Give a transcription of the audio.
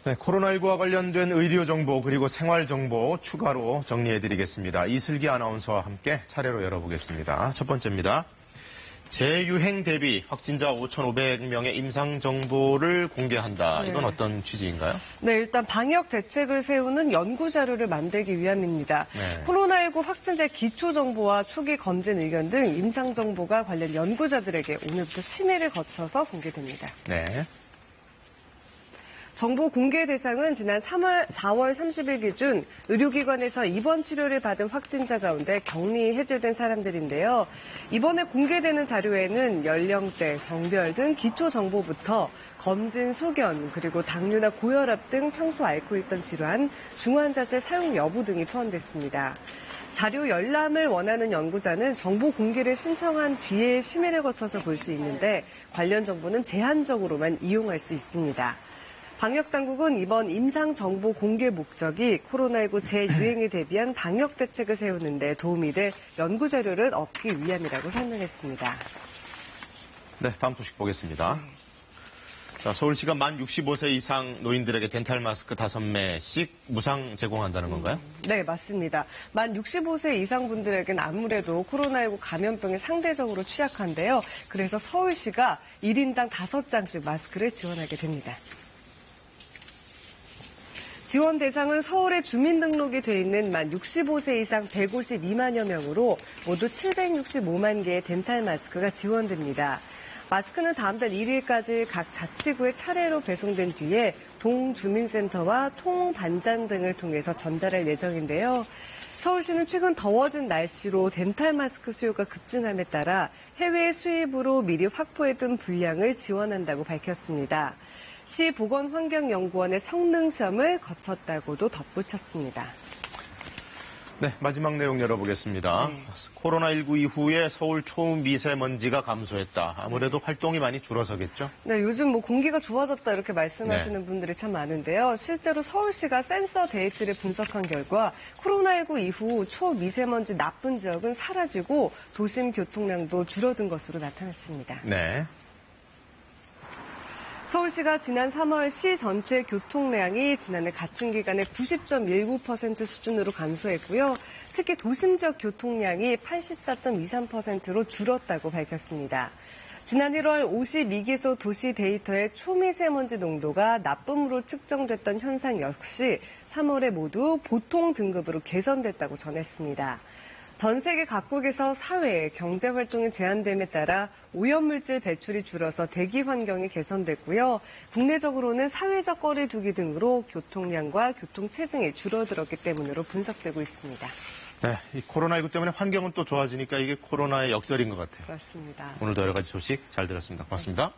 네, 코로나19와 관련된 의료 정보 그리고 생활 정보 추가로 정리해드리겠습니다. 이슬기 아나운서와 함께 차례로 열어보겠습니다. 첫 번째입니다. 재유행 대비 확진자 5,500명의 임상 정보를 공개한다. 이건 어떤 취지인가요? 네, 일단 방역 대책을 세우는 연구 자료를 만들기 위함입니다. 네. 코로나19 확진자 기초 정보와 초기 검진 의견 등 임상 정보가 관련 연구자들에게 오늘부터 심의를 거쳐서 공개됩니다. 네. 정보 공개 대상은 지난 4월 30일 기준 의료기관에서 입원 치료를 받은 확진자 가운데 격리 해제된 사람들인데요. 이번에 공개되는 자료에는 연령대, 성별 등 기초 정보부터 검진 소견, 그리고 당뇨나 고혈압 등 평소 앓고 있던 질환, 중환자실 사용 여부 등이 포함됐습니다. 자료 열람을 원하는 연구자는 정보 공개를 신청한 뒤에 심의를 거쳐서 볼 수 있는데 관련 정보는 제한적으로만 이용할 수 있습니다. 방역당국은 이번 임상정보 공개 목적이 코로나19 재유행에 대비한 방역 대책을 세우는 데 도움이 될 연구자료를 얻기 위함이라고 설명했습니다. 네, 다음 소식 보겠습니다. 자, 서울시가 만 65세 이상 노인들에게 덴탈 마스크 5매씩 무상 제공한다는 건가요? 네, 맞습니다. 만 65세 이상 분들에게는 아무래도 코로나19 감염병에 상대적으로 취약한데요. 그래서 서울시가 1인당 5장씩 마스크를 지원하게 됩니다. 지원 대상은 서울에 주민등록이 돼 있는 만 65세 이상 152만여 명으로 모두 765만 개의 덴탈 마스크가 지원됩니다. 마스크는 다음 달 1일까지 각 자치구에 차례로 배송된 뒤에 동주민센터와 통반장 등을 통해서 전달할 예정인데요. 서울시는 최근 더워진 날씨로 덴탈 마스크 수요가 급증함에 따라 해외 수입으로 미리 확보해둔 분량을 지원한다고 밝혔습니다. 시 보건환경연구원의 성능시험을 거쳤다고도 덧붙였습니다. 네, 마지막 내용 열어보겠습니다. 코로나19 이후에 서울 초미세먼지가 감소했다. 아무래도 활동이 많이 줄어서겠죠? 네, 요즘 공기가 좋아졌다 이렇게 말씀하시는 분들이 참 많은데요. 실제로 서울시가 센서 데이터를 분석한 결과 코로나19 이후 초미세먼지 나쁜 지역은 사라지고 도심 교통량도 줄어든 것으로 나타났습니다. 네. 서울시가 지난 3월 시 전체 교통량이 지난해 같은 기간에 90.19% 수준으로 감소했고요. 특히 도심 지역 교통량이 84.23%로 줄었다고 밝혔습니다. 지난 1월 52기소 도시 데이터의 초미세먼지 농도가 나쁨으로 측정됐던 현상 역시 3월에 모두 보통 등급으로 개선됐다고 전했습니다. 전 세계 각국에서 사회, 경제 활동이 제한됨에 따라 오염물질 배출이 줄어서 대기 환경이 개선됐고요. 국내적으로는 사회적 거리 두기 등으로 교통량과 교통 체증이 줄어들었기 때문으로 분석되고 있습니다. 네, 이 코로나19 때문에 환경은 또 좋아지니까 이게 코로나의 역설인 것 같아요. 그렇습니다. 오늘도 여러 가지 소식 잘 들었습니다. 고맙습니다.